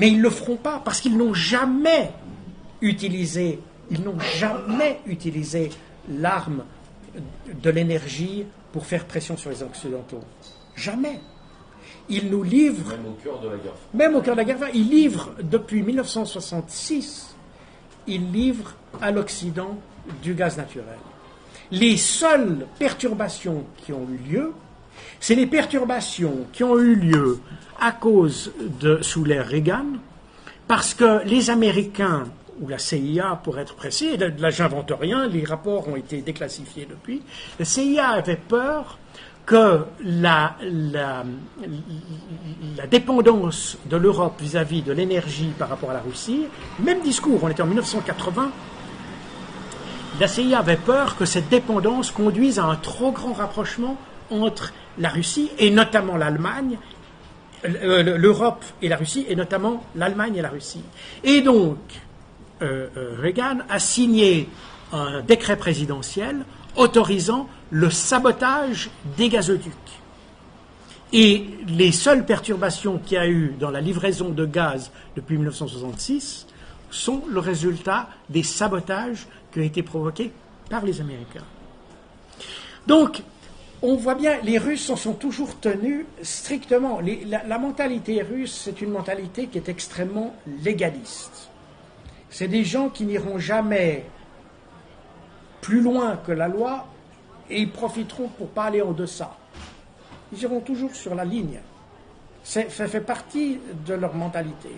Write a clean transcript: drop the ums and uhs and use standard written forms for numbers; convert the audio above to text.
Mais ils ne le feront pas parce qu'ils n'ont jamais utilisé, l'arme de l'énergie pour faire pression sur les Occidentaux. Jamais. Ils nous livrent... Même au cœur de la guerre. Même au cœur de la guerre froide. Ils livrent, depuis 1966, ils livrent à l'Occident du gaz naturel. Les seules perturbations qui ont eu lieu, c'est les perturbations qui ont eu lieu à cause sous l'ère Reagan, parce que les Américains, ou la CIA pour être précis, là j'invente rien, les rapports ont été déclassifiés depuis, la CIA avait peur que la dépendance de l'Europe vis-à-vis de l'énergie par rapport à la Russie, même discours, on était en 1980, la CIA avait peur que cette dépendance conduise à un trop grand rapprochement entre la Russie et notamment l'Allemagne, l'Europe et la Russie, et notamment l'Allemagne et la Russie. Et donc, Reagan a signé un décret présidentiel autorisant le sabotage des gazoducs. Et les seules perturbations qu'il y a eu dans la livraison de gaz depuis 1966 sont le résultat des sabotages qui ont été provoqués par les Américains. Donc, on voit bien, les Russes en sont toujours tenus strictement. La mentalité russe, c'est une mentalité qui est extrêmement légaliste. C'est des gens qui n'iront jamais plus loin que la loi et ils profiteront pour pas aller en deçà. Ils iront toujours sur la ligne. Ça fait partie de leur mentalité.